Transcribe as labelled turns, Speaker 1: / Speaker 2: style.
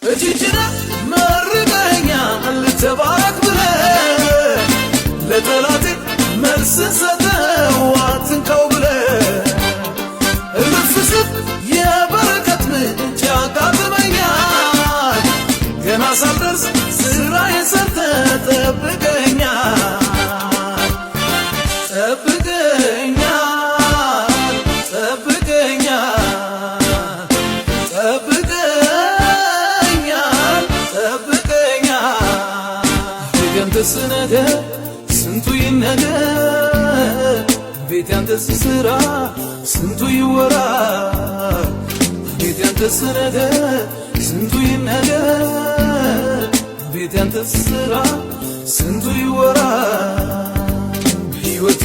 Speaker 1: እጅጅና መርቀኛ ልተባረክ ብለህ ለጠላቴ መልስ ሰጠው አትንካው ብለህ እልፍስፍ የበረከት ምንጭ ያጋጥመኛል ገና ሳልደርስ ስራዬን ሰርተህ ጠብቀኛል ያንተስ ነገር ስንቱ ይነገር ቤት ያንተስ ስራ ስንቱ ይወራ ቤት ያንተስ ነገር ስንቱ ይነገር ቤት ያንተስ ስራ ስንቱ ይወራ ሕይወቴ